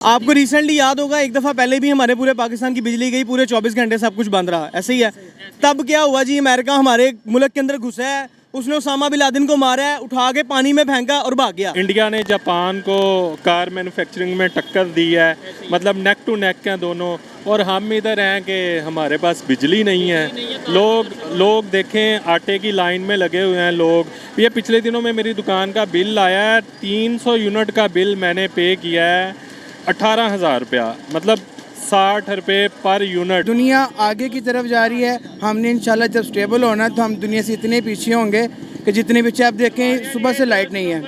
आपको रिसेंटली याद होगा एक दफ़ा पहले भी हमारे पूरे पाकिस्तान की बिजली गई, पूरे 24 घंटे सब कुछ बंद रहा, ऐसे ही है। तब क्या हुआ जी, अमेरिका हमारे मुल्क के अंदर घुसा है, उसने उसामा बिन लादेन को मारा है, उठा के पानी में फेंका और भाग गया। इंडिया ने जापान को कार मैन्युफैक्चरिंग में टक्कर दी है, मतलब नेक टू नेक हैं दोनों। और हम इधर हैं कि हमारे पास बिजली नहीं है। लोग देखें आटे की लाइन में लगे हुए हैं लोग। ये पिछले दिनों में मेरी दुकान का बिल आया है, 300 यूनिट का बिल मैंने पे किया है, 18,000 रुपया, मतलब 60 रुपये पर यूनिट। दुनिया आगे की तरफ जा रही है, हमने इंशाल्लाह जब स्टेबल होना तो हम दुनिया से इतने पीछे होंगे कि जितने पीछे आप देखें सुबह से लाइट नहीं है।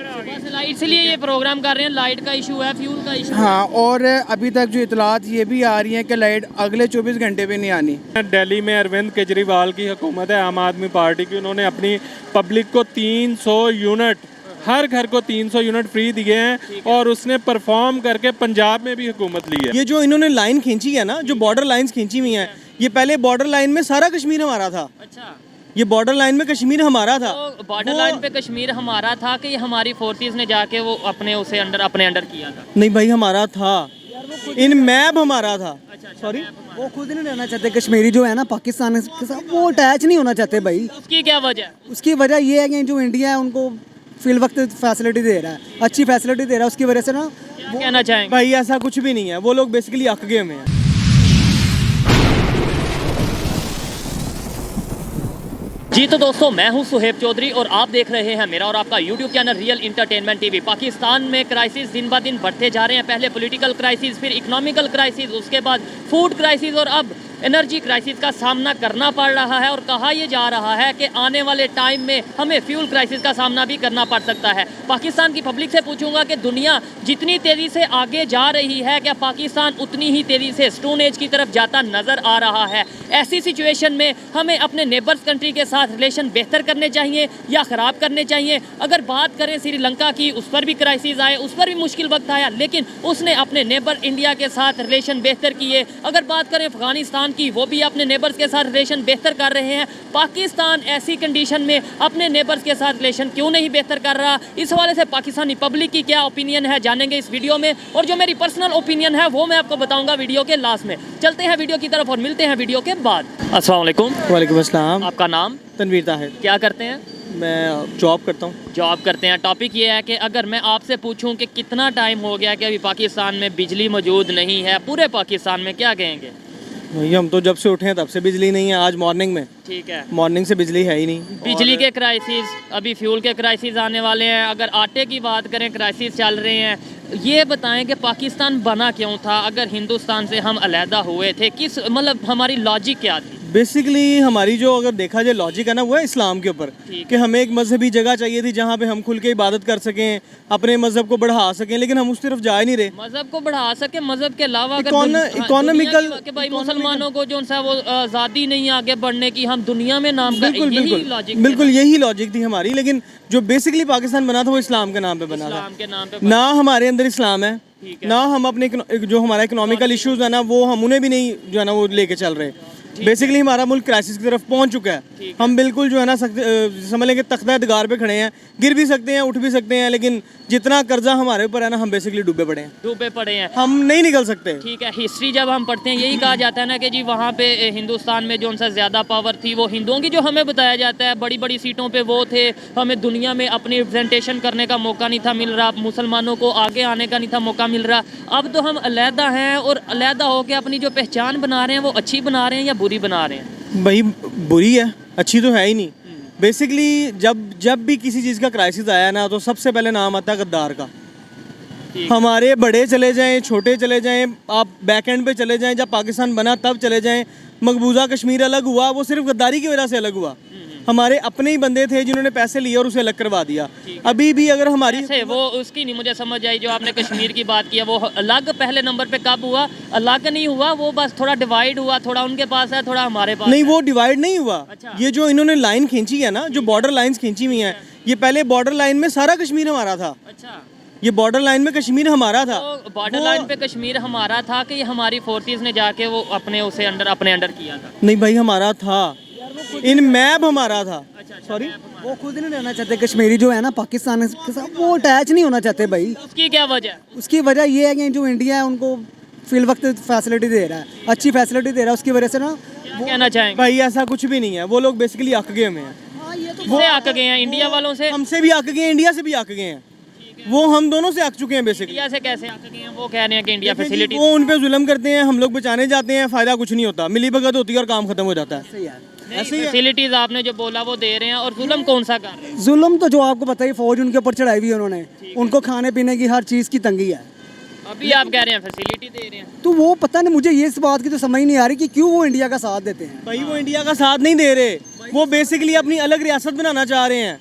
लाइट से लिए ये प्रोग्राम कर रहे हैं, लाइट का इशू है, फ्यूल का इशू। हाँ, और अभी तक जो इतलात ये भी आ रही हैं कि लाइट अगले 24 घंटे पे नहीं आनी। दिल्ली में अरविंद केजरीवाल की हुकूमत है, आम आदमी पार्टी की। उन्होंने अपनी पब्लिक को 300 यूनिट, हर घर को 300 यूनिट फ्री दिए हैं और उसने परफॉर्म करके पंजाब में भी हुकूमत ली है। ये जो इन्होंने लाइन खींची है ना, जो बॉर्डर लाइंस खींची हुई हैं, ये पहले बॉर्डर लाइन में सारा कश्मीर हमारा था। अच्छा, ये बॉर्डर लाइन में कश्मीर हमारा था। तो बॉर्डर लाइन पे कश्मीर हमारा था कि ये हमारी फोर्सेस ने जाके वो अपने अंडर किया था? नहीं भाई, हमारा था, इन मैप हमारा था। सॉरी, वो खुद नहीं रहना चाहते कश्मीरी जो है ना पाकिस्तान के साथ, वो अटैच नहीं होना चाहते भाई। उसकी क्या वजह? उसकी वजह ये है कि जो इंडिया है उनको फिल वक्त फैसिलिटी दे रहा है, अच्छी फैसिलिटी दे रहा है, उसकी वजह से ना क्या कहना चाहेंगे? भाई ऐसा कुछ भी नहीं है, वो लोग बेसिकली अकगे में हैं। जी तो दोस्तों, मैं हूं सुहेब चौधरी और आप देख रहे हैं मेरा और आपका YouTube channel real entertainment TV. Pakistan में क्राइसिस दिन ब दिन बढ़ते जा रहे हैं। पहले पॉलिटिकल क्राइसिस, फिर इकोनॉमिकल क्राइसिस, उसके बाद फूड क्राइसिस और अब एनर्जी क्राइसिस का सामना करना पड़ रहा है। और कहा यह जा रहा है कि आने वाले टाइम में हमें फ्यूल क्राइसिस का सामना भी करना पड़ सकता है। पाकिस्तान की पब्लिक से पूछूंगा कि दुनिया जितनी तेज़ी से आगे जा रही है, क्या पाकिस्तान उतनी ही तेज़ी से स्टोन एज की तरफ जाता नज़र आ रहा है? ऐसी सिचुएशन में हमें अपने नेबर्स कंट्री के साथ रिलेशन बेहतर करने चाहिए या ख़राब करने चाहिए? अगर बात करें श्रीलंका की, उस पर भी क्राइसिस आए, उस पर भी मुश्किल वक्त आया, लेकिन उसने अपने नेबर इंडिया के साथ रिलेशन बेहतर किए। अगर बात करें अफगानिस्तान की, वो भी अपने नेबर्स के साथ रिलेशन बेहतर कर रहे हैं। पाकिस्तान ऐसी कंडीशन में अपने नेबर्स के साथ रिलेशन क्यों नहीं बेहतर कर रहा? इस हवाले से पाकिस्तानी पब्लिक की क्या ओपिनियन है, जानेंगे इस वीडियो में। और जो मेरी पर्सनल ओपिनियन है वो मैं आपको बताऊंगा वीडियो के लास्ट में। चलते हैं वीडियो की तरफ और मिलते हैं वीडियो के बाद। अस्सलाम वालेकुम। वालेकुम अस्सलाम। आपका नाम? तनवीर ताहिर। क्या करते हैं? मैं जॉब करता हूँ। जॉब करते हैं। टॉपिक ये है कि अगर मैं आपसे पूछूं कि कितना टाइम हो गया कि अभी पाकिस्तान में बिजली मौजूद नहीं है, पूरे पाकिस्तान में, क्या कहेंगे? भैया हम तो जब से उठे हैं तब से बिजली नहीं है। आज मॉर्निंग में, ठीक है, मॉर्निंग से बिजली है ही नहीं। बिजली के क्राइसिस, अभी फ्यूल के क्राइसिस आने वाले हैं। अगर आटे की बात करें, क्राइसिस चल रहे हैं। ये बताएं कि पाकिस्तान बना क्यों था? अगर हिंदुस्तान से हम अलहदा हुए थे, किस मतलब हमारी लॉजिक क्या थी? बेसिकली हमारी जो अगर देखा जाए लॉजिक है ना, वो है इस्लाम के ऊपर, कि हमें एक मजहबी जगह चाहिए थी जहाँ पे हम खुल के इबादत कर सकें, अपने मजहब को बढ़ा सकें, लेकिन हम उस तरफ जा ही नहीं रहे। मजहब को बढ़ा सके, मजहब के अलावा इकोनॉमिकल कि भाई मुसलमानों को जो सा वो आज़ादी नहीं आगे बढ़ने की, हम दुनिया में नाम बिल्कुल यही लॉजिक थी हमारी। लेकिन जो बेसिकली पाकिस्तान बना था वो इस्लाम के नाम पे बना था। इस्लाम के नाम पे ना हमारे अंदर इस्लाम है, ना हम अपने जो हमारा इकोनॉमिकल इश्यूज है ना, वो हम उन्हें भी नहीं जो है ना वो लेके चल रहे। बेसिकली हमारा मुल्क क्राइसिस की तरफ पहुंच चुका है। हम बिल्कुल जो है ना समझ लें कि तख्ता दगार पे खड़े हैं, गिर भी सकते हैं, उठ भी सकते हैं, लेकिन जितना कर्जा हमारे ऊपर है ना, हम बेसिकली डूबे पड़े हैं, हम नहीं निकल सकते। ठीक है, हिस्ट्री जब हम पढ़ते हैं यही कहा जाता है ना कि जी वहाँ पे हिंदुस्तान में जो सा ज़्यादा पावर थी वो हिंदुओं की, जो हमें बताया जाता है बड़ी बड़ी सीटों पे वो थे। हमें दुनिया में अपनी रिप्रेजेंटेशन करने का मौका नहीं था मिल रहा, मुसलमानों को आगे आने का नहीं था मौका मिल रहा। अब तो हम अलहदा हैं और अलहदा होकर अपनी जो पहचान बना रहे हैं वो अच्छी बना रहे हैं या बुरी बना रहे हैं? भाई बुरी है, अच्छी तो है ही नहीं। बेसिकली जब भी किसी चीज़ का क्राइसिस आया ना, तो सबसे पहले नाम आता है गद्दार का। हमारे बड़े चले जाएं, छोटे चले जाएं, आप बैक एंड पे चले जाएं, जब पाकिस्तान बना तब चले जाएं, मकबूजा कश्मीर अलग हुआ, वो सिर्फ गद्दारी की वजह से अलग हुआ। हमारे अपने ही बंदे थे जिन्होंने पैसे लिए और उसे अलग करवा दिया। अभी भी अगर हमारी वो उसकी नहीं मुझे समझ आई, जो आपने कश्मीर की बात किया, वो अलग पहले नंबर पे कब हुआ? अलग नहीं हुआ, वो बस थोड़ा डिवाइड हुआ, थोड़ा उनके पास है, थोड़ा हमारे पास नहीं, है। वो डिवाइड नहीं हुआ। अच्छा। ये जो इन्होंने लाइन खींची है ना, जो बॉर्डर लाइंस खींची हुई हैं, ये पहले बॉर्डर लाइन में सारा कश्मीर हमारा था। अच्छा, ये बॉर्डर लाइन में कश्मीर हमारा था। तो बॉर्डर लाइन पे कश्मीर हमारा था कि ये हमारी फोर्सेस ने जाके वो अपने अंडर किया था? नहीं भाई, हमारा था, इन मैप हमारा था। अच्छा, सॉरी, वो खुद नहीं रहना चाहते कश्मीरी जो है ना पाकिस्तान के साथ, वो अटैच नहीं होना चाहते भाई। उसकी क्या वजह? उसकी वजह ये है कि जो इंडिया है उनको फिल वक्त फैसिलिटी दे रहा है, अच्छी फैसिलिटी दे रहा है, उसकी वजह से ना क्या कहना चाहेंगे? भाई ऐसा कुछ भी नहीं है, वो लोग बेसिकली अक गए हुए हैं। किससे आक गए हैं? इंडिया वालों से? हमसे भी अक गए हैं, इंडिया से भी अक गए हैं, वो हम दोनों से अक चुके हैं बेसिकली। इंडिया से कैसे आक गए हैं? वो कह रहे हैं कि इंडिया फैसिलिटी। वो उन पे जुल्म करते हैं, हम लोग बचाने जाते हैं, फायदा कुछ नहीं होता, मिली भगत होती है और काम खत्म हो जाता है। सही है। ऐसे ही है। फैसिलिटीज आपने जो बोला वो दे रहे हैं, और जुल्म कौन सा कर रहे हैं? जुल्म तो जो आपको पता ही, फौज उनके ऊपर चढ़ाई हुई है उन्होंने, उनको खाने पीने की हर चीज़ की तंगी है। अभी आप कह रहे हैं फैसिलिटी दे रहे हैं। तो वो पता नहीं, मुझे ये इस बात की तो समझ नहीं आ रही कि क्यों वो इंडिया का साथ देते हैं। भाई वो इंडिया का साथ नहीं दे रहे, वो बेसिकली अपनी अलग रियासत बनाना चाह रहे हैं।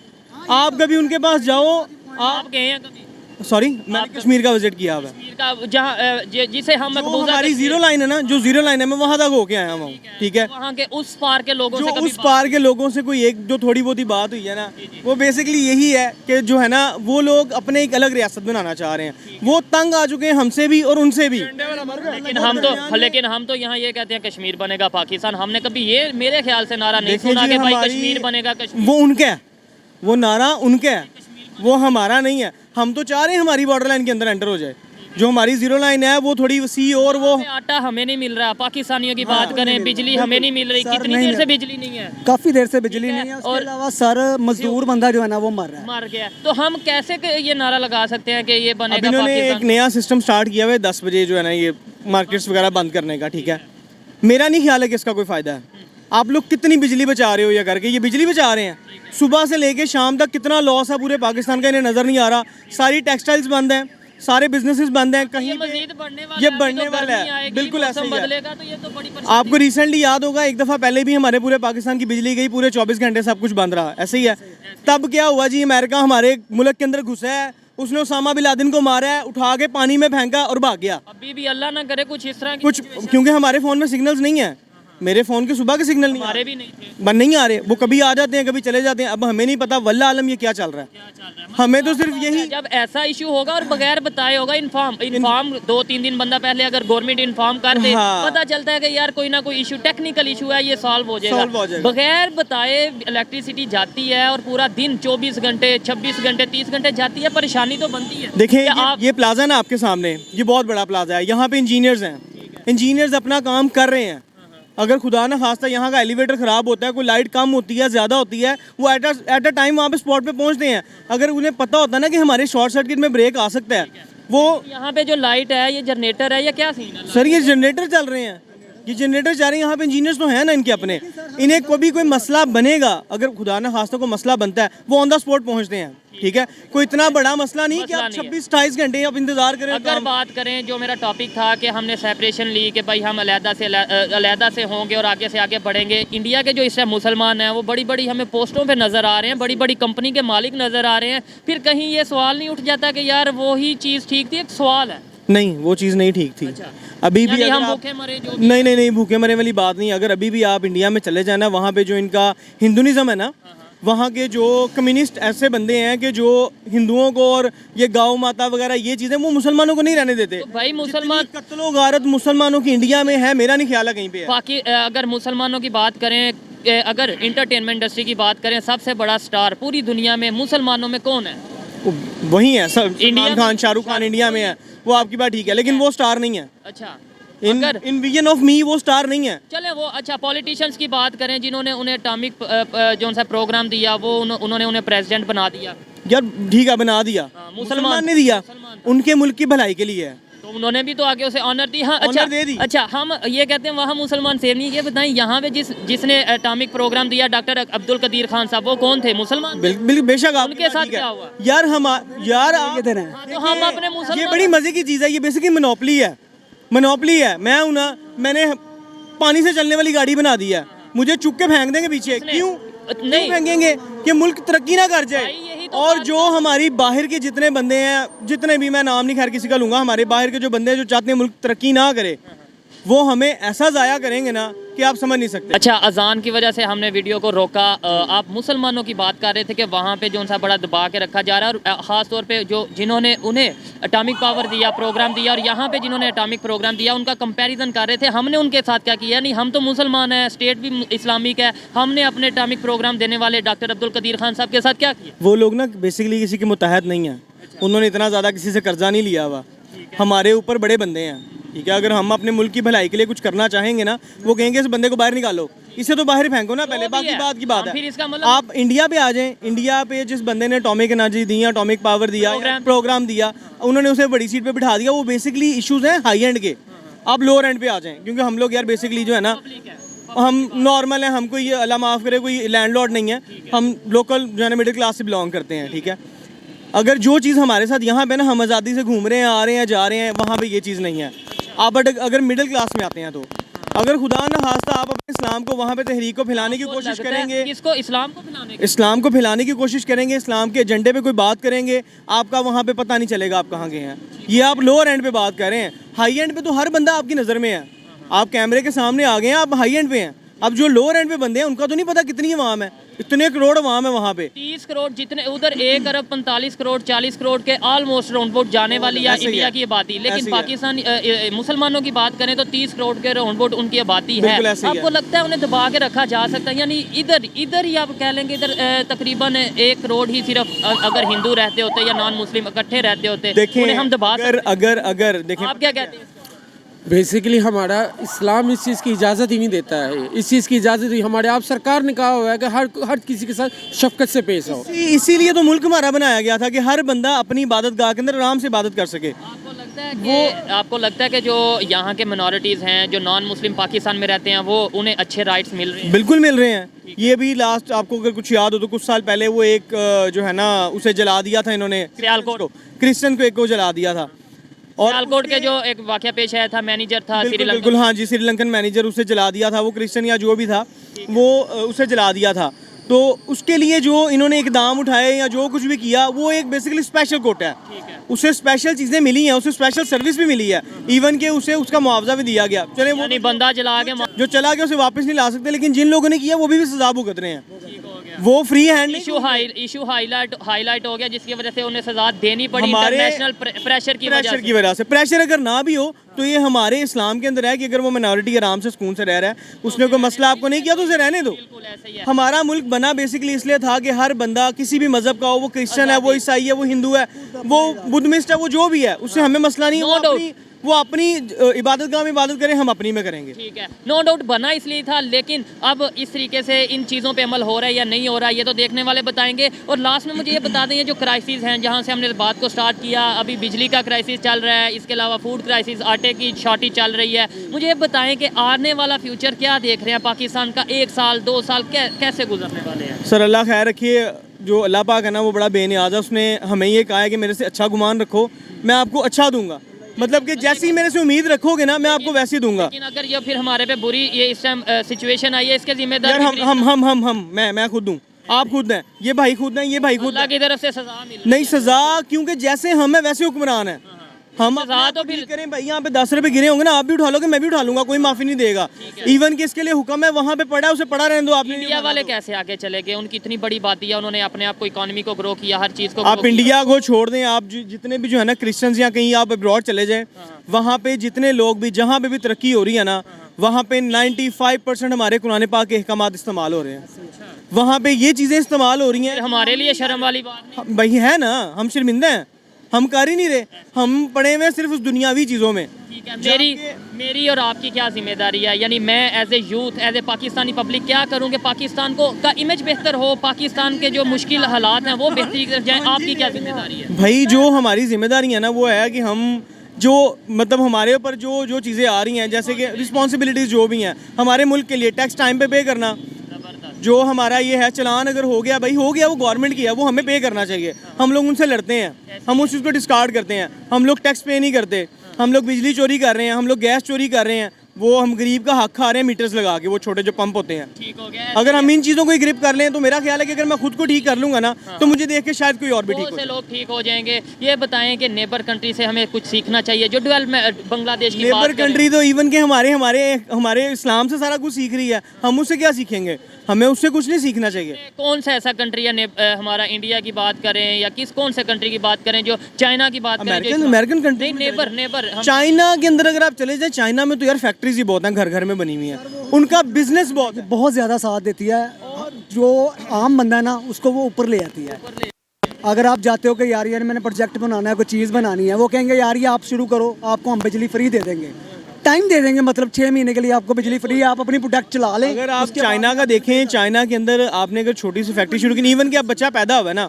आप कभी उनके पास जाओ, आप गए हैं कभी सॉरी मैंने कश्मीर का विजिट किया हुआ है। कश्मीर का, जहाँ जिसे हम जो मकबूजा हमारी जीरो लाइन है ना, जो जीरो लाइन है, मैं वहां तक होके आया हूँ, ठीक है। वहाँ के उस पार के लोगों जो से कभी उस पार के लोगों से कोई एक जो थोड़ी बहुत ही बात हुई है ना, वो बेसिकली यही है कि जो है ना, वो लोग अपने एक अलग रियासत बनाना चाह रहे हैं। वो तंग आ चुके हैं हमसे भी और उनसे भी। लेकिन हम तो यहाँ ये कहते हैं कश्मीर बनेगा पाकिस्तान। हमने कभी ये मेरे ख्याल से नारा नहीं देखिए सुना जी, कि भाई हमारी- कश्मीर बनेगा। कश्मीर वो उनका है, वो नारा उनका है, वो हमारा नहीं है। हम तो चाह रहे हैं हमारी बॉर्डर लाइन के अंदर एंटर हो जाए। जो हमारी जीरो लाइन है वो थोड़ी वसी, और वो आटा हमें नहीं मिल रहा। पाकिस्तानियों की बात करें, बिजली हमें नहीं मिल रही। सर, कितनी नहीं देर से मिल- बिजली नहीं है? काफ़ी देर से बिजली ठीक है, नहीं है। उसके और- अलावा सर मजदूर बंदा जो है ना वो मर रहा है। मर गया। तो हम कैसे ये नारा लगा सकते हैं कि ये अब बनेगा इन्होंने एक पाकिस्तान? नया सिस्टम स्टार्ट किया हुआ है 10 बजे जो है ना, ये मार्केट्स वगैरह बंद करने का, ठीक है। मेरा नहीं ख्याल है कि इसका कोई फ़ायदा है। आप लोग कितनी बिजली बचा रहे हो या करके, ये बिजली बचा रहे हैं। सुबह से लेके शाम तक कितना लॉस है पूरे पाकिस्तान का, इन्हें नज़र नहीं आ रहा। सारी टेक्सटाइल्स बंद हैं, सारे बिजनेसेस बंद हैं। कहीं ये पे मजीद बढ़ने वाला ये है। बढ़ने अभी तो वाला गर्मी है, आएगी, बिल्कुल ऐसा मौसम ही है। बदलेगा तो ये तो बड़ी परेशानी। आपको रिसेंटली याद होगा, एक दफ़ा पहले भी हमारे पूरे पाकिस्तान की बिजली गई, पूरे 24 घंटे सब कुछ बंद रहा। ऐसे ही है। तब क्या हुआ जी, अमेरिका हमारे मुल्क के अंदर घुसा है, उसने उसामा बिन लादेन को मारा है, उठा के पानी में फेंका और भाग गया। अभी भी अल्लाह ना करे कुछ इस तरह की कुछ क्योंकि हमारे फ़ोन में सिग्नल्स नहीं है, मेरे फ़ोन के सुबह के सिग्नल नहीं आ हमारे रहे, भी नहीं थे। बन नहीं आ रहे। वो कभी आ जाते हैं, कभी चले जाते हैं। अब हमें नहीं पता वल्ला आलम ये क्या चल रहा है। हमें तो सिर्फ यही जब ऐसा इशू होगा और बगैर बताए होगा, इन्फॉर्म 2-3 दिन बंदा पहले अगर गवर्नमेंट इन्फॉर्म कर दे, हाँ। पता चलता है कि यार कोई ना कोई इशू, टेक्निकल इशू है, ये सॉल्व हो Solve हो जाएगा। जाएगा। बगैर बताए इलेक्ट्रिसिटी जाती है और पूरा दिन 24 घंटे, 26 घंटे, 30 घंटे जाती है। परेशानी तो बनती है। देखें, क्या आप ये प्लाजा ना आपके सामने, ये बहुत बड़ा प्लाजा है। यहाँ पे इंजीनियर्स हैं, इंजीनियर्स अपना काम कर रहे हैं। अगर खुदा ना खास्ता यहाँ का एलिवेटर ख़राब होता है, कोई लाइट कम होती है, ज़्यादा होती है, वो एट अ टाइम वहाँ पे स्पॉट पे पहुँचते हैं। अगर उन्हें पता होता ना कि हमारे शॉर्ट सर्किट में ब्रेक आ सकता है, वो यहाँ पे जो लाइट है, ये जनरेटर है या क्या सीन है? सर ये जनरेटर चल रहे हैं, ये जनरेटर चल रहे हैं। यहाँ पे इंजीनियर्स तो हैं ना इनके अपने, इन्हें कभी कोई मसला बनेगा, अगर खुदा ना खास्ता को मसला बनता है, वो ऑन द स्पॉट पहुँचते हैं, ठीक है। कोई इतना बड़ा मसला नहीं कि मसला आप नहीं है। 26-28 घंटे आप इंतज़ार करें। अगर बात करें, जो मेरा टॉपिक था कि हमने सेपरेशन ली कि भाई हम अलहदा से होंगे और आगे से आगे बढ़ेंगे। इंडिया के जो इस टाइम मुसलमान हैं वो बड़ी बड़ी हमें पोस्टों पे नज़र आ रहे हैं, बड़ी बड़ी कंपनी के मालिक नज़र आ रहे हैं। फिर कहीं ये सवाल नहीं उठ जाता कि यार वही चीज़ ठीक थी? एक सवाल है। नहीं, वो चीज़ नहीं ठीक थी। अभी भी यानी अगर हम आप- भूखे मरे जो नहीं नहीं नहीं, भूखे मरे वाली बात नहीं। अगर अभी भी आप इंडिया में चले जाए ना, वहाँ पे जो इनका हिंदुइज्म है ना, वहाँ के जो कम्युनिस्ट ऐसे बंदे हैं कि जो हिंदुओं को और ये गाँव माता वगैरह ये चीज़ें वो मुसलमानों को नहीं रहने देते। तो भाई मुसलमान कत्लो गारत मुसलमानों की इंडिया में है, मेरा नहीं ख्याल है कहीं पे है। अगर मुसलमानों की बात करें, अगर इंटरटेनमेंट इंडस्ट्री की बात करें, सबसे बड़ा स्टार पूरी दुनिया में मुसलमानों में कौन है? वही है सब, इंडिया सलमान खान, शाहरुख खान इंडिया में है, वो आपकी बात ठीक है, लेकिन वो स्टार नहीं है। अच्छा, इन अगर इन विजन ऑफ मी वो स्टार नहीं है। चले वो अच्छा पॉलिटिशियंस की बात करें जिन्होंने उन्हें एटॉमिक जो सा प्रोग्राम दिया, वो उन्होंने उन्हें प्रेसिडेंट बना दिया। यार ठीक है, बना दिया, मुसलमान ने दिया, उनके मुल्क की भलाई के लिए है, तो उन्होंने भी तो आगे उसे ऑनर दी। हाँ, अच्छा ऑनर दे दी। अच्छा, हम ये कहते हैं वहाँ मुसलमान सेव नहीं। ये बताएं, यहाँ पे जिसने एटॉमिक प्रोग्राम दिया, डॉक्टर अब्दुल कदीर खान साहब, वो कौन थे? मुसलमान थे? बिल्कुल बेशक आप उनके साथ क्या हुआ? यार हम यार ये दे रहे हैं। हाँ, तो हम अपने ये मुसलमान बड़ी मजे की चीज़ है, ये बेसिकली मोनोपली है। मोनोपली है। मैं हूं ना, मैंने पानी से चलने वाली गाड़ी बना दी है, मुझे चुप के फेंक देंगे पीछे। क्यों नहीं फेंकेंगे? कि मुल्क तरक्की ना कर जाए। भाई, यही तो और बात जो हमारी बाहर के जितने बंदे हैं, जितने भी, मैं नाम नहीं खैर किसी का लूंगा, हमारे बाहर के जो बंदे हैं जो चाहते हैं मुल्क तरक्की ना करे, वो हमें ऐसा ज़ाया करेंगे ना कि आप समझ नहीं सकते। अच्छा, अजान की वजह से हमने वीडियो को रोका। आप मुसलमानों की बात कर रहे थे कि वहाँ पे जो सा बड़ा दबा के रखा जा रहा है, और ख़ास तौर पे जो जिन्होंने उन्हें एटॉमिक पावर दिया, प्रोग्राम दिया, और यहाँ पे जिन्होंने एटॉमिक प्रोग्राम दिया उनका कंपैरिजन कर रहे थे। हमने उनके साथ क्या किया? नहीं, हम तो मुसलमान हैं, स्टेट भी इस्लामिक है, हमने अपने एटॉमिक प्रोग्राम देने वाले डॉक्टर अब्दुल कदीर खान साहब के साथ क्या किया? वो लोग ना बेसिकली किसी के मुतहद नहीं हैं, उन्होंने इतना ज़्यादा किसी से कर्जा नहीं लिया हुआ, हमारे ऊपर बड़े बंदे हैं, ठीक है। अगर हम अपने मुल्क की भलाई के लिए कुछ करना चाहेंगे ना, वो कहेंगे इस बंदे को बाहर निकालो, इसे तो बाहर ही फेंको ना पहले, बाकी बात की बात फिर इसका है। मतलब आप इंडिया पे आ जाएं, इंडिया पे जिस बंदे ने एटॉमिक एनर्जी दी, एटॉमिक पावर दिया, प्रोग्राम दिया, उन्होंने उसे बड़ी सीट पे बिठा दिया। वो बेसिकली इश्यूज हैं हाई एंड के, आप लोअर एंड पे आ जाएं, क्योंकि हम लोग यार बेसिकली जो है ना, हम नॉर्मल हैं, हमको ये अल्लाह माफ़ करे कोई लैंडलॉर्ड नहीं है, हम लोकल जो है ना मिडिल क्लास से बिलोंग करते हैं, ठीक है। अगर जो चीज़ हमारे साथ यहाँ पे ना, हम आज़ादी से घूम रहे हैं, आ रहे हैं, जा रहे हैं, वहाँ पे ये चीज़ नहीं है। आप अगर मिडिल क्लास में आते हैं तो अगर खुदा न खास्ता आप अपने इस्लाम को वहाँ पे तहरीक को फैलाने की कोशिश करेंगे, किसको? इस्लाम को फैलाने की? इस्लाम को फैलाने की कोशिश करेंगे, इस्लाम के एजेंडे पे कोई बात करेंगे, आपका वहाँ पे पता नहीं चलेगा आप कहाँ गए हैं। ये आप लोअर एंड पे बात कर रहे हैं, हाई एंड पे तो हर बंदा आपकी नज़र में है, आप कैमरे के सामने आ गए हैं, आप हाई एंड पे हैं। अब जो लोअर एंड पे बंदे हैं उनका तो नहीं पता कितनी अवाम है, इतने करोड़ अवाम है वहाँ पे, 30 करोड़ जितने उधर 1 अरब 45 करोड़ 40 करोड़ के ऑलमोस्ट राउंड अबाउट जाने वाली या इंडिया की आबादी। लेकिन पाकिस्तान मुसलमानों की बात करें तो 30 करोड़ के राउंड अबाउट उनकी आबादी है। आपको लगता है उन्हें दबा के रखा जा सकता है? यानी इधर ही आप कह लेंगे, इधर तकरीबन 1 करोड़ ही सिर्फ अगर हिंदू रहते होते या नॉन मुस्लिम इकट्ठे रहते होते, उन्हें हम दबा अगर देखें, आप क्या कहते हैं? बेसिकली हमारा इस्लाम इस चीज़ की इजाज़त ही नहीं देता है। इस चीज़ की इजाज़त हमारे आप सरकार ने कहा हुआ है कि हर किसी के साथ शफकत से पेश हो। इसीलिए तो मुल्क हमारा बनाया गया था कि हर बंदा अपनी इबादत गाह के अंदर आराम से इबादत कर सके। आपको लगता है कि जो यहाँ के मिनॉरिटीज़ हैं, जो नॉन मुस्लिम पाकिस्तान में रहते हैं, वो उन्हें अच्छे राइट्स मिल रहे हैं? बिल्कुल मिल रहे हैं। ये भी लास्ट आपको अगर कुछ याद हो तो कुछ साल पहले वो एक जो है ना उसे जला दिया था इन्होंने, क्रिश्चियन को एक को जला दिया था, और सियालकोट के जो एक वाकया पेश आया था, मैनेजर था श्रीलंकन, बिल्कुल हाँ जी, श्रीलंकन मैनेजर, उसे जला दिया था, वो क्रिश्चियन या जो भी था वो उसे जला दिया था। तो उसके लिए जो इन्होंने इकदाम उठाए या जो कुछ भी किया, वो एक बेसिकली स्पेशल कोटा है, उसे स्पेशल चीज़ें मिली हैं, उसे स्पेशल सर्विस भी मिली है, इवन के उसे उसका मुआवजा भी दिया गया। चले वो बंदा जला के जो चला गया उसे वापस नहीं ला सकते, लेकिन जिन लोगों ने किया वो भी सजा भुगत रहे हैं, वो फ्री हैंड। इशू हाईलाइट हो गया, जिसकी वजह से उन्हें सजा देनी पड़ी इंटरनेशनल प्रेशर की वजह से। प्रेशर अगर ना भी हो तो ये हमारे इस्लाम के अंदर है कि अगर वो मिनॉरिटी आराम से सुकून से रह रहा है, उसने कोई मसला आपको नहीं किया तो उसे रहने दो। हमारा मुल्क बना बेसिकली इसलिए था कि हर बंदा किसी भी मजहब का हो, वो क्रिश्चियन है, वो ईसाई है, वो हिंदू है, वो बुद्धिस्ट है, वो जो भी है, उससे हमें मसला नहीं। वो अपनी इबादत गाह में इबादत करें, हम अपनी में करेंगे, ठीक है। नो डाउट बना इसलिए था, लेकिन अब इस तरीके से इन चीज़ों पे अमल हो रहा है या नहीं हो रहा है, ये तो देखने वाले बताएंगे। और लास्ट में मुझे ये बता दें, ये जो क्राइसिस हैं, जहाँ से हमने बात को स्टार्ट किया, अभी बिजली का क्राइसिस चल रहा है, इसके अलावा फूड क्राइसिस, आटे की शॉर्टेज चल रही है। मुझे ये बताएं कि आने वाला फ्यूचर क्या देख रहे हैं पाकिस्तान का? 1 साल 2 साल कैसे गुजरने वाले हैं? सर अल्लाह खैर रखिए। जो अल्लाह पाक है ना वो बड़ा बेनियाज़ है, उसने हमें ये कहा है कि मेरे से अच्छा गुमान रखो, मैं आपको अच्छा दूंगा। मतलब कि जैसी मेरे से उम्मीद रखोगे ना, मैं आपको वैसे ही दूंगा। लेकिन अगर ये फिर हमारे पे बुरी ये इस टाइम सिचुएशन आई है, इसके जिम्मेदार मैं खुद हूँ, आप खुद हैं, ये भाई खुद हैं, ये भाई खुद अल्लाह की तरफ से सजा मिल नहीं सजा, क्योंकि जैसे हम हैं वैसे हुक्मरान है। हम तो फिर करें भाई, यहाँ पे 10 रुपए गिरे होंगे ना, आप भी उठा लोगे, मैं भी उठा लूंगा, कोई माफी नहीं देगा। इवन कि इसके लिए हुक्म है, वहाँ पे पड़ा है, उसे पड़ा रहने दो। आप इंडिया वाले कैसे आगे चले गए? उनकी इतनी बड़ी बात दिया, उन्होंने अपने आप को इकोनॉमी को ग्रो किया, हर चीज़ को। आप इंडिया को छोड़ दें, आप जितने भी जो है ना क्रिश्चियंस या कहीं आप अब्रॉड चले जाएं, वहाँ पे जितने लोग भी जहाँ पे भी तरक्की हो रही है ना, वहाँ पे 95% हमारे कुरान पाक के अहकामात इस्तेमाल हो रहे हैं। वहाँ पे ये चीज़ें इस्तेमाल हो रही हैं, हमारे लिए शर्म वाली बात भाई है ना, हम शर्मिंदा हैं, हम कर ही नहीं रहे, हम पड़े हुए सिर्फ उस दुनियावी चीज़ों में। ठीक है, मेरी और आपकी क्या जिम्मेदारी है? यानी मैं as a youth, as a Pakistani public क्या करूँ कि पाकिस्तान का इमेज बेहतर हो, पाकिस्तान के जो मुश्किल हालात हैं वो बेहतरी की तरफ जाएं? आपकी क्या जिम्मेदारी है? भाई जो हमारी जिम्मेदारी है ना वो है कि हम जो मतलब हमारे ऊपर जो चीज़ें आ रही हैं, जैसे कि रिस्पॉन्सिबिलिटीज़ जो भी हैं हमारे मुल्क के लिए, टैक्स टाइम पे करना, जो हमारा ये है चलान अगर हो गया भाई हो गया, वो गवर्नमेंट की है, वो हमें पे करना चाहिए। हम लोग उनसे लड़ते हैं, हम उस चीज़ को डिस्कार्ड करते हैं, हम लोग टैक्स पे नहीं करते, हम लोग बिजली चोरी कर रहे हैं, हम लोग गैस चोरी कर रहे हैं, वो हम गरीब का हक खा रहे हैं मीटर्स लगा के, वो छोटे जो पंप होते हैं। ठीक हो गया। अगर हम इन चीज़ों को ही ग्रिप कर लें तो मेरा ख्याल है कि अगर मैं खुद को ठीक कर लूंगा ना तो मुझे देख के शायद कोई और भी ठीक बहुत हो से जाए। लोग ठीक हो जाएंगे। ये बताएं कि नेबर कंट्री से हमें कुछ सीखना चाहिए, जो डेवलपमेंट बांग्लादेश की बात नेबर करें। कंट्री तो इवन के हमारे हमारे हमारे इस्लाम से सारा कुछ सीख रही है, हम उससे क्या सीखेंगे? हमें उससे कुछ नहीं सीखना चाहिए। कौन सा ऐसा कंट्री है हमारा इंडिया की बात करें या कौन से कंट्री की बात करें, जो चाइना की बात करें, जो अमेरिकन कंट्री नहीं, नेबर चाइना के अंदर अगर आप चले जाए, चाइना में तो यार फैक्ट्रीज ही बहुत हैं, घर घर में बनी हुई हैं, उनका बिजनेस बहुत है। बहुत ज़्यादा साथ देती है, जो आम बंदा है ना उसको वो ऊपर ले आती है। अगर आप जाते हो कि यार मैंने प्रोजेक्ट बनाना है, कोई चीज़ बनानी है, वो कहेंगे यार ये आप शुरू करो, आपको हम बिजली फ्री दे देंगे, टाइम दे देंगे, मतलब 6 महीने के लिए आपको बिजली फ्री, आप अपनी प्रोडक्ट चला लें। अगर आप चाइना का देखें, चाइना के अंदर आपने अगर छोटी सी फैक्ट्री शुरू की, इवन कि अब बच्चा पैदा हुआ है ना,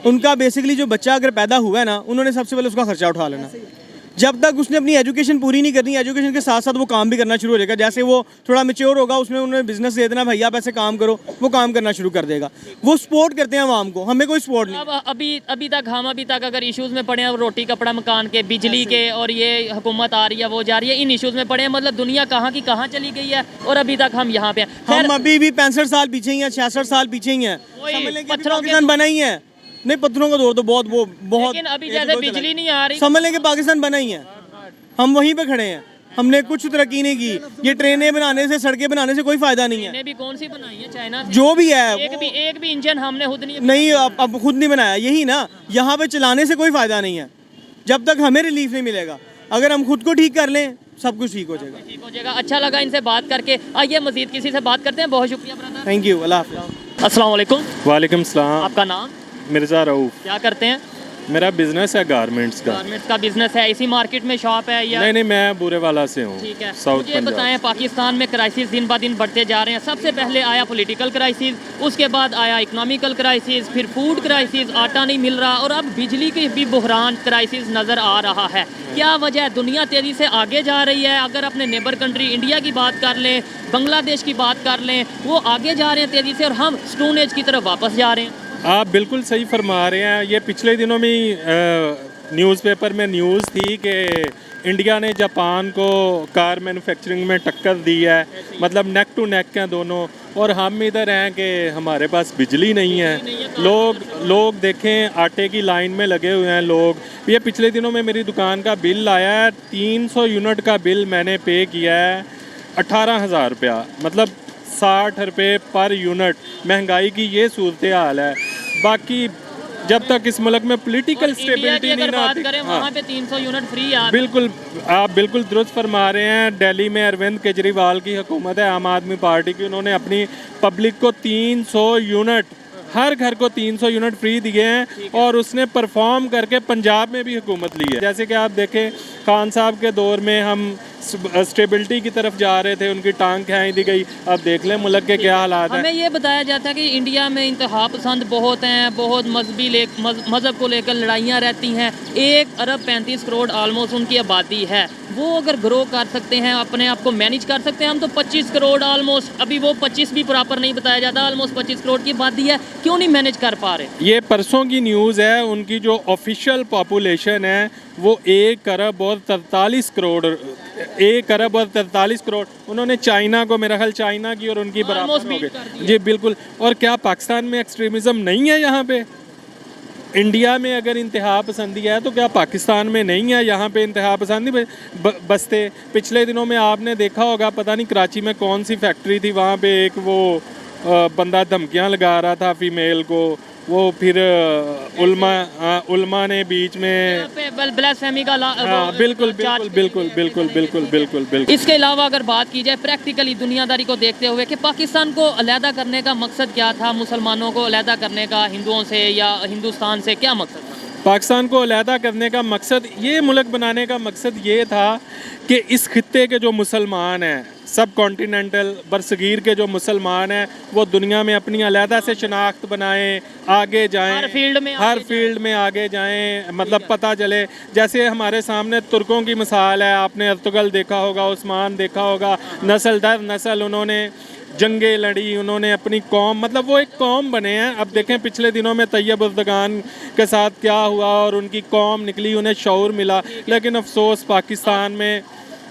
उनका बेसिकली जो बच्चा अगर पैदा हुआ है ना, उन्होंने सबसे पहले उसका खर्चा उठा लेना। जब तक उसने अपनी एजुकेशन पूरी नहीं करनी, एजुकेशन के साथ साथ वो काम भी करना शुरू हो जाएगा। जैसे वो थोड़ा मेच्योर होगा, उसमें उन्होंने बिजनेस दे देना, भैया आप ऐसे काम करो, वो काम करना शुरू कर देगा। वो सपोर्ट करते हैं आवाम को, हमें कोई सपोर्ट नहीं। अब अभी तक अगर इश्यूज में पड़े हैं, रोटी कपड़ा मकान के, बिजली के, और ये हुकूमत आ रही है वो जा रही है, इन इश्यूज में पड़े हैं, मतलब दुनिया कहाँ की कहाँ चली गई है और अभी तक हम यहाँ पे हैं। हम अभी भी 65 साल पीछे ही हैं, 66 साल पीछे ही हैं। पत्थरों के पाकिस्तान बना ही है नहीं, पत्थरों का दौर तो बहुत लेकिन अभी जैसे बिजली नहीं आ रही, समझ लें कि पाकिस्तान बना ही है, हम वहीं पे खड़े हैं, हमने कुछ तरक्की नहीं की। ये ट्रेनें बनाने से, सड़कें बनाने से कोई फायदा नहीं है। ट्रेनें भी कौन सी बनाई है चाइना से? जो भी है, एक भी इंजन हमने खुद नहीं अब खुद नहीं बनाया, यही ना, यहाँ पे चलाने से कोई फायदा नहीं है जब तक हमें रिलीफ नहीं मिलेगा। अगर हम खुद को ठीक कर लें सब कुछ ठीक हो जाएगा। ठीक हो जाएगा। अच्छा लगा इनसे बात करके। आइए मजीद किसी से बात करते हैं। बहुत शुक्रिया ब्रदर। थैंक यू, अल्लाह हाफ़िज़। अस्सलाम वालेकुम। वालेकुम सलाम। आपका नाम? मिर्ज़ा रऊफ़। क्या करते हैं? मेरा बिजनेस है गारमेंट्स का। गारमेंट्स का बिजनेस है, इसी मार्केट में शॉप है या? नहीं, मैं बुरे वाला से हूँ। ठीक है। साउथ मुझे पंजाब। बताएं, पाकिस्तान में क्राइसिस दिन ब दिन बढ़ते जा रहे हैं। सबसे पहले आया पॉलिटिकल क्राइसिस, उसके बाद आया इकोनॉमिकल क्राइसिस, फिर फूड क्राइसिस, आटा नहीं मिल रहा, और अब बिजली की भी बुहरान क्राइसिस नज़र आ रहा है। क्या वजह है? दुनिया तेज़ी से आगे जा रही है। अगर अपने नेबर कंट्री इंडिया की बात कर लें, बांग्लादेश की बात कर लें, वो आगे जा रहे हैं तेज़ी से, और हम स्टोन एज की तरफ वापस जा रहे हैं। आप बिल्कुल सही फरमा रहे हैं। ये पिछले दिनों में न्यूज़पेपर में न्यूज़ थी कि इंडिया ने जापान को कार मैन्युफैक्चरिंग में टक्कर दी है, मतलब नेक टू नेक हैं दोनों, और हम इधर हैं कि हमारे पास बिजली नहीं है। लोग देखें, आटे की लाइन में लगे हुए हैं लोग। ये पिछले दिनों में मेरी दुकान का बिल आया है, 300 यूनिट का बिल मैंने पे किया है, 18,000 रुपया, मतलब 60 रुपये पर यूनिट। महंगाई की ये सूरत हाल है। बाकी जब तक इस मुल्क में पॉलिटिकल स्टेबिलिटी नहीं ना आती, वहाँ पे 300 यूनिट फ्री है। बिल्कुल, आप बिल्कुल दुरुस्त फरमा रहे हैं। दिल्ली में अरविंद केजरीवाल की हुकूमत है, आम आदमी पार्टी की, उन्होंने अपनी पब्लिक को 300 यूनिट, हर घर को 300 यूनिट फ्री दिए हैं, और उसने परफॉर्म करके पंजाब में भी हुकूमत ली है। जैसे कि आप देखें, खान साहब के दौर में हम स्टेबिलिटी की तरफ जा रहे थे, उनकी टांग खींच दी गई। अब देख लें मुल्क के क्या हालात हैं। हमें ये बताया जाता है कि इंडिया में इंतहा पसंद बहुत हैं, बहुत मज़हब को लेकर लड़ाइयाँ रहती हैं। 1 अरब 35 करोड़ आलमोस्ट उनकी आबादी है। वो अगर ग्रो कर सकते हैं, अपने आप को मैनेज कर सकते हैं, हम तो 25 करोड़ आलमोस्ट, अभी वो 25 भी प्रॉपर नहीं बताया जाता, आलमोस्ट 25 करोड़ की आबादी है, क्यों नहीं मैनेज कर पा रहे? ये परसों की न्यूज़ है, उनकी जो ऑफिशियल पॉपुलेशन है वो 1 अरब और 43 करोड़, 1 अरब और 43 करोड़। उन्होंने चाइना को, मेरा ख्याल चाइना की और उनकी बराबर हो गए। जी बिल्कुल। और क्या पाकिस्तान में एक्सट्रीमिज़म नहीं है? यहाँ पे इंडिया में अगर इंतहा पसंदी है तो क्या पाकिस्तान में नहीं है? यहाँ पे इंतहा पसंदी बसते। पिछले दिनों में आपने देखा होगा, पता नहीं कराची में कौन सी फैक्ट्री थी, वहाँ पे एक वो बंदा धमकियाँ लगा रहा था फीमेल को, वो फिर उल्मा ने बीच में ब्लास्फेमी का बिल्कुल बिल्कुल बिल्कुल बिल्कुल बिल्कुल बिल्कुल बिल्कुल। इसके अलावा अगर बात की जाए प्रैक्टिकली दुनियादारी को देखते हुए कि पाकिस्तान को अलहदा करने का मकसद क्या था, मुसलमानों को अलहदा करने का हिंदुओं से या हिंदुस्तान से क्या मकसद था? पाकिस्तान को अलहदा करने का मकसद, ये मुल्क बनाने का मकसद ये था कि इस खित्ते के जो मुसलमान हैं, सब कॉन्टिनेंटल बरसगीर के जो मुसलमान हैं, वो दुनिया में अपनी अलहदा से शनाख्त बनाएं, आगे जाएं, हर फील्ड में आगे जाएं, मतलब पता चले। जैसे हमारे सामने तुर्कों की मिसाल है, आपने अर्तुगल देखा होगा, उस्मान देखा होगा, नस्ल दर नस्ल उन्होंने जंगें लड़ी, उन्होंने अपनी कौम, मतलब वो एक कौम बने हैं। अब देखें पिछले दिनों में तैयब उर्दगान के साथ क्या हुआ, और उनकी कौम निकली, उन्हें शऊर मिला। लेकिन अफसोस पाकिस्तान में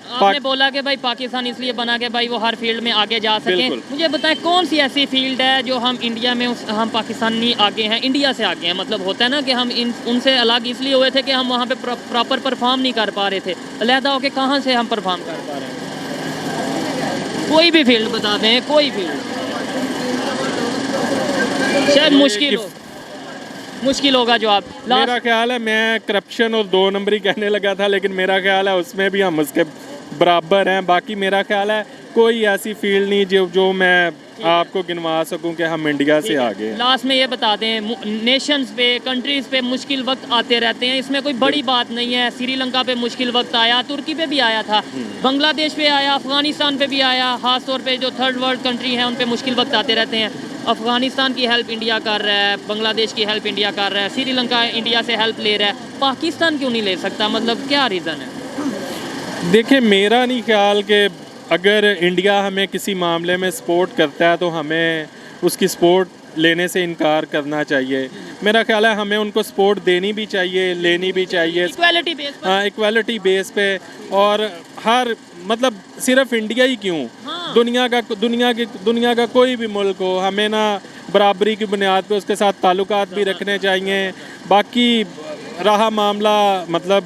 आपने बोला कि भाई पाकिस्तान इसलिए बना के भाई वो हर फील्ड में आगे जा सकें। बिल्कुल। मुझे बताएं कौन सी ऐसी फील्ड है जो हम इंडिया में हम पाकिस्तानी आगे हैं, इंडिया से आगे हैं। मतलब होता है ना कि हम उनसे अलग इसलिए हुए थे कि हम वहाँ पे प्रॉपर परफॉर्म नहीं कर पा रहे थे। अलहदा होके कहाँ से हम परफॉर्म कर पा रहे हैं? कोई भी फील्ड बता दें, कोई फील्ड। शायद मुश्किल होगा जवाब। मेरा ख्याल है, मैं करप्शन और 2 नंबरी कहने लगा था, लेकिन मेरा ख्याल है उसमें भी हम उसके बराबर हैं। बाकी मेरा ख्याल है कोई ऐसी फील्ड नहीं जो मैं आपको गिनवा सकूं कि हम इंडिया से आगे हैं। लास्ट में ये बता दें, नेशंस पे, कंट्रीज पे मुश्किल वक्त आते रहते हैं, इसमें कोई बड़ी बात नहीं है। श्रीलंका पे मुश्किल वक्त आया, तुर्की पे भी आया था, बांग्लादेश पे आया, अफगानिस्तान पे भी आया। खास तौर पे जो थर्ड वर्ल्ड कंट्री हैं उन पे मुश्किल वक्त आते रहते हैं। अफगानिस्तान की हेल्प इंडिया कर रहा है, बांग्लादेश की हेल्प इंडिया कर रहा है, श्रीलंका इंडिया से हेल्प ले रहा है, पाकिस्तान क्यों नहीं ले सकता? मतलब क्या रीज़न है? देखिए, मेरा नहीं ख्याल कि अगर इंडिया हमें किसी मामले में सपोर्ट करता है तो हमें उसकी सपोर्ट लेने से इनकार करना चाहिए। मेरा ख्याल है हमें उनको सपोर्ट देनी भी चाहिए, लेनी भी चाहिए, इक्वालिटी बेस पर। हाँ, इक्वालिटी बेस पे। और हर मतलब सिर्फ इंडिया ही क्यों, हाँ। दुनिया का कोई भी मुल्क हो, हमें ना बराबरी की बुनियाद पे उसके साथ ताल्लुकात भी रखने चाहिए। बाकी रहा मामला मतलब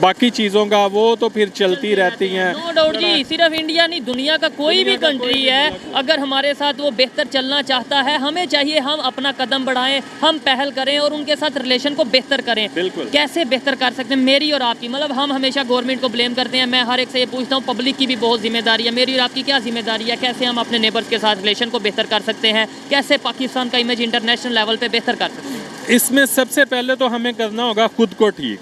बाकी चीज़ों का, वो तो फिर चलती रहती हैं। नो डाउट जी, सिर्फ इंडिया नहीं, दुनिया का कोई भी कंट्री है, अगर हमारे साथ वो बेहतर चलना चाहता है, हमें चाहिए हम अपना कदम बढ़ाएं, हम पहल करें और उनके साथ रिलेशन को बेहतर करें। बिल्कुल। कैसे बेहतर कर सकते हैं? मेरी और आपकी, मतलब हम हमेशा गवर्नमेंट को ब्लेम करते हैं। मैं हर एक से ये पूछता हूँ, पब्लिक की भी बहुत जिम्मेदारी है, मेरी और आपकी क्या जिम्मेदारी है? कैसे हम अपने नेबर्स के साथ रिलेशन को बेहतर कर सकते हैं? कैसे पाकिस्तान का इमेज इंटरनेशनल लेवल पर बेहतर कर सकते हैं? इसमें सबसे पहले तो हमें करना होगा खुद को ठीक।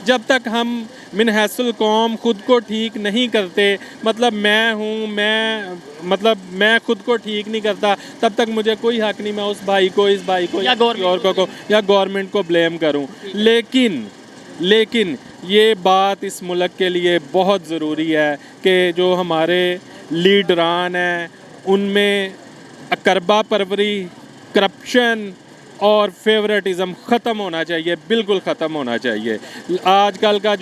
जब तक हम मिन हैसुल कौम खुद को ठीक नहीं करते, मतलब मैं खुद को ठीक नहीं करता, तब तक मुझे कोई हक नहीं मैं उस भाई को, इस भाई को या गवर्नमेंट को ब्लेम करूं। लेकिन ये बात इस मुल्क के लिए बहुत ज़रूरी है कि जो हमारे लीडरान हैं उनमें अकरबा परवरी, करप्शन और फेवरेटिज्म ख़त्म होना चाहिए, बिल्कुल ख़त्म होना चाहिए। आजकल के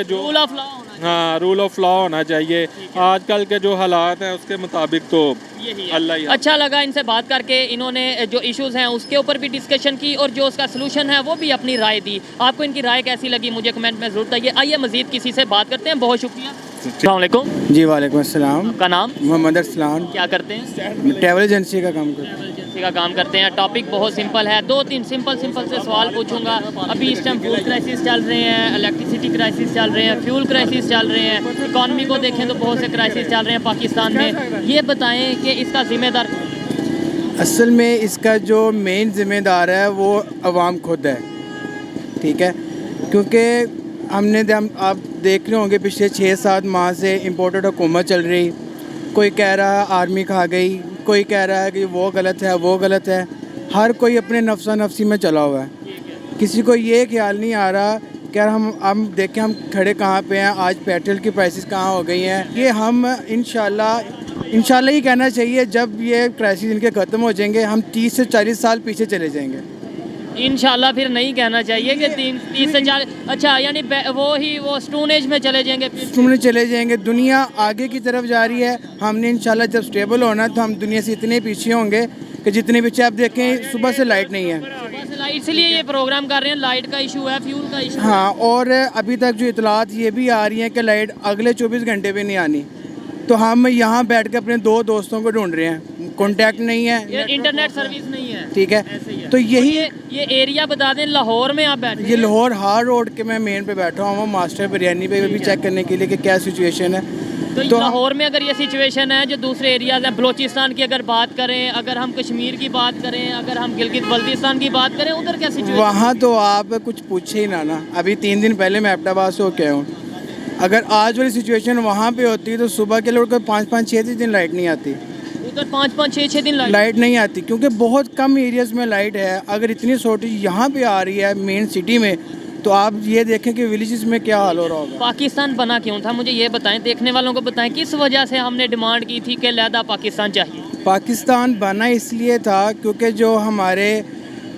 जो रूल ऑफ लॉ होना चाहिए। हाँ, रूल ऑफ लॉ होना चाहिए। आजकल के जो हालात हैं उसके मुताबिक तो यही अल्लाह ही। अच्छा लगा इनसे बात करके, इन्होंने जो इश्यूज़ हैं उसके ऊपर भी डिस्कशन की और जो उसका सलूशन है वो भी अपनी राय दी। आपको इनकी राय कैसी लगी मुझे कमेंट में ज़रूर बताइए। आइए मज़ीद किसी से बात करते हैं। बहुत शुक्रिया। अस्सलाम वालेकुम जी वालेकुम अस्सलाम। आपका नाम? मोहम्मद अरसलान। क्या करते हैं? ट्रैवल एजेंसी का काम करते हैं। ट्रैवल एजेंसी का काम करते हैं। टॉपिक बहुत सिंपल है, 2-3 सिंपल से सवाल पूछूंगा। अभी इस टाइम फूड क्राइसिस चल रहे हैं, इलेक्ट्रिसिटी क्राइसिस चल रहे हैं, फ्यूल क्राइसिस चल रहे हैं, इकॉनमी को देखें तो बहुत से क्राइसिस चल रहे हैं पाकिस्तान में। ये बताएं कि इसका जिम्मेदार कौन है? असल में इसका जो मेन ज़िम्मेदार है वो अवाम खुद है, ठीक है। क्योंकि आप देख रहे होंगे पिछले 6-7 माह से इम्पोर्टेड हुकूमत चल रही। कोई कह रहा है आर्मी खा गई, कोई कह रहा है कि वो गलत है, वो गलत है। हर कोई अपने नफ्सा नफ्सी में चला हुआ है। किसी को ये ख्याल नहीं आ रहा कि यार हम देखें हम खड़े कहाँ पे हैं, आज पेट्रोल की प्राइसेस कहाँ हो गई हैं। ये हम इंशाल्लाह ही कहना चाहिए, जब ये क्राइसिस इनके ख़त्म हो जाएंगे हम 30 से 40 साल पीछे चले जाएंगे। इंशाल्लाह फिर नहीं कहना चाहिए कि 30 से 40। अच्छा, यानी वो स्टोन एज में चले जाएंगे, तुमने चले जाएंगे। दुनिया आगे की तरफ जा रही है। हमने इंशाल्लाह जब स्टेबल होना तो हम दुनिया से इतने पीछे होंगे कि जितने पीछे आप देखें सुबह से लाइट नहीं है। इसलिए ये प्रोग्राम कर रहे हैं। लाइट का इशू है, फ्यूल का इशू। हाँ, और अभी तक जो इतलात ये भी आ रही हैं कि लाइट अगले 24 घंटे पे नहीं आनी। तो हम यहाँ बैठ के अपने 2 दोस्तों को ढूंढ रहे हैं, कॉन्टैक्ट नहीं है, इंटरनेट सर्विस नहीं है, ठीक है। तो यही ये एरिया बता दें, लाहौर में आप बैठे? ये लाहौर हार रोड के मैं मेन पे बैठा हूँ, मास्टर बिरयानी पे भी चेक करने के लिए कि क्या सिचुएशन है। तो लाहौर में अगर ये सिचुएशन है, जो दूसरे एरियाज हैं, बलोचिस्तान की अगर बात करें, अगर हम कश्मीर की बात करें, अगर हम गिलगित बल्तिस्तान की बात करें, उधर क्या सिचुएशन? वहाँ तो आप कुछ पूछे ही ना। अभी 3 दिन पहले मैं एबटाबाद से होके आया हूँ। अगर आज वाली सिचुएशन वहाँ पे होती तो सुबह के लोग 5-5-6 दिन लाइट नहीं आती। उधर 5-5-6 दिन लाइट नहीं आती क्योंकि बहुत कम एरियाज में लाइट है। अगर इतनी शॉर्टेज यहाँ पे आ रही है मेन सिटी में, तो आप ये देखें कि विलेजेस में क्या हाल हो रहा होगा। पाकिस्तान बना क्यों था, मुझे ये बताएं, देखने वालों को बताएं, किस वजह से हमने डिमांड की थी कि अलहदा पाकिस्तान चाहिए? पाकिस्तान बना इसलिए था क्योंकि जो हमारे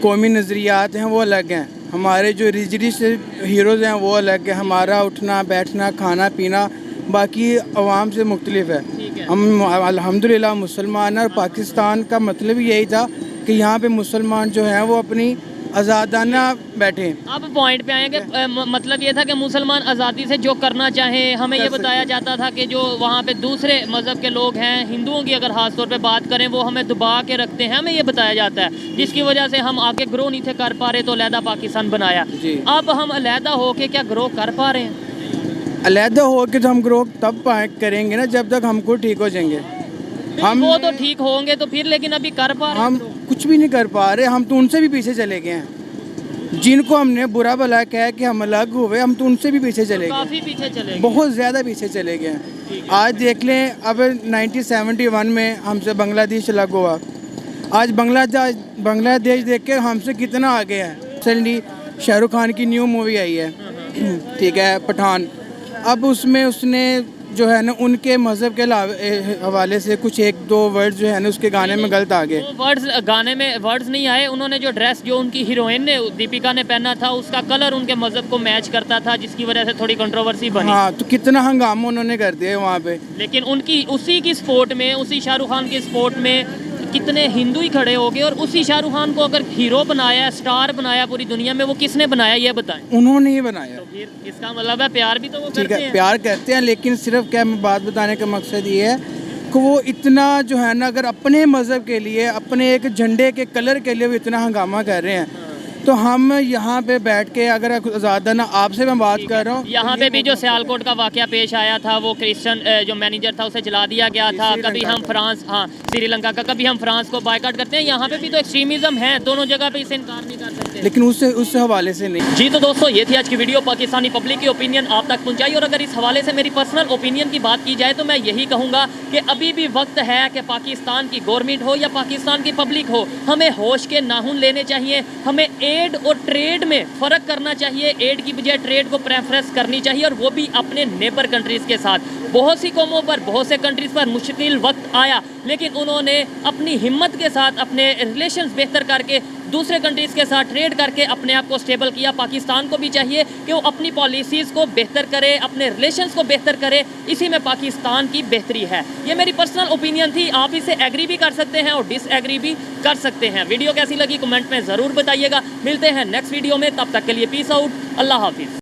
कौमी नज़रियात हैं वो अलग हैं। हमारे जो रिजलिस्ट हीरोज़ हैं वो अलग है, हमारा उठना बैठना खाना पीना बाकी अवाम से मुख्तलिफ है। हम अल्हम्दुलिल्लाह मुसलमान हैं और पाकिस्तान का मतलब यही था कि यहाँ पे मुसलमान जो हैं वो अपनी आज़ादाना बैठे। अब पॉइंट पे आएंगे, मतलब ये था कि मुसलमान आज़ादी से जो करना चाहें। हमें ये बताया जाता था कि जो वहाँ पे दूसरे मज़हब के लोग हैं, हिंदुओं की अगर ख़ास तौर पे बात करें, वो हमें दबा के रखते हैं, हमें ये बताया जाता है, जिसकी वजह से हम आगे ग्रो नहीं थे कर पा रहे, तो अलहदा पाकिस्तान बनाया। अब हम अलहदा होके क्या ग्रो कर पा रहे हैं? अलहदा हो के तो हम ग्रो तब करेंगे ना जब तक हमको ठीक हो जाएंगे। हम वो तो ठीक होंगे तो फिर, लेकिन अभी कर पा रहे हैं? हम कुछ भी नहीं कर पा रहे, हम तो उनसे भी पीछे चले गए हैं। जिनको हमने बुरा भला कहा कि हम अलग हुए, हम तो उनसे भी पीछे चले गए, काफ़ी पीछे चले गए, बहुत ज़्यादा पीछे चले गए हैं। आज देख लें, अब 1971 में हमसे बांग्लादेश अलग हुआ, आज बांग्लादेश देख के हमसे कितना आगे है। रिसेंटली शाहरुख खान की न्यू मूवी आई है, ठीक है, पठान। अब उसमें उसने जो है ना उनके मज़हब के हवाले से कुछ एक दो वर्ड जो है ना उसके गाने में गलत आ गए। वर्ड्स गाने में वर्ड्स नहीं आए, उन्होंने जो ड्रेस जो उनकी हीरोइन ने दीपिका ने पहना था उसका कलर उनके मज़हब को मैच करता था, जिसकी वजह से थोड़ी कंट्रोवर्सी बनी। हाँ, तो कितना हंगामा उन्होंने कर दिया वहाँ पे। लेकिन उनकी उसी की स्पोर्ट में, उसी शाहरुख खान की स्पोर्ट में कितने हिंदू ही खड़े हो गए, और उसी शाहरुख खान को अगर हीरो बनाया, स्टार बनाया पूरी दुनिया में, वो किसने बनाया ये बताएं? उन्होंने ही बनाया। तो फिर इसका मतलब है प्यार भी तो वो ठीक करते है, हैं। प्यार करते हैं, लेकिन सिर्फ क्या मैं बात बताने का मकसद ये है कि वो इतना जो है ना अगर अपने मज़हब के लिए, अपने एक झंडे के कलर के लिए वो इतना हंगामा कर रहे हैं, तो हम यहाँ पे बैठ के अगर ज़्यादा ना आपसे मैं बात कर रहा हूँ, यहाँ पे भी जो सियालकोट का वाकया पेश आया था, वो क्रिश्चियन जो मैनेजर था उसे जला दिया गया था। कभी हम फ्रांस, हाँ श्रीलंका का, कभी हम फ्रांस को बायकॉट करते हैं। यहाँ पे भी तो एक्सट्रीमिज्म है, दोनों जगह पे इसे इनकार नहीं कर सकते। लेकिन उस हवाले से नहीं। जी तो दोस्तों, ये थी आज की वीडियो, पाकिस्तानी पब्लिक की ओपिनियन आप तक पहुंचाई। और अगर इस हवाले से मेरी पर्सनल ओपिनियन की बात की जाए तो मैं यही कहूँगा कि अभी भी वक्त है कि पाकिस्तान की गवर्नमेंट हो या पाकिस्तान की पब्लिक हो, हमें होश के नाखून लेने चाहिए। हमें एड और ट्रेड में फ़र्क करना चाहिए, एड की बजाय ट्रेड को प्रेफरेंस करनी चाहिए, और वो भी अपने नेबर कंट्रीज़ के साथ। बहुत सी कौमों पर, बहुत से कंट्रीज़ पर मुश्किल वक्त आया, लेकिन उन्होंने अपनी हिम्मत के साथ अपने रिलेशंस बेहतर करके दूसरे कंट्रीज़ के साथ ट्रेड करके अपने आप को स्टेबल किया। पाकिस्तान को भी चाहिए कि वो अपनी पॉलिसीज़ को बेहतर करे, अपने रिलेशंस को बेहतर करे, इसी में पाकिस्तान की बेहतरी है। ये मेरी पर्सनल ओपिनियन थी, आप इसे एग्री भी कर सकते हैं और डिसएग्री भी कर सकते हैं। वीडियो कैसी लगी कमेंट में ज़रूर बताइएगा। मिलते हैं नेक्स्ट वीडियो में, तब तक के लिए पीस आउट, अल्लाह हाफिज़।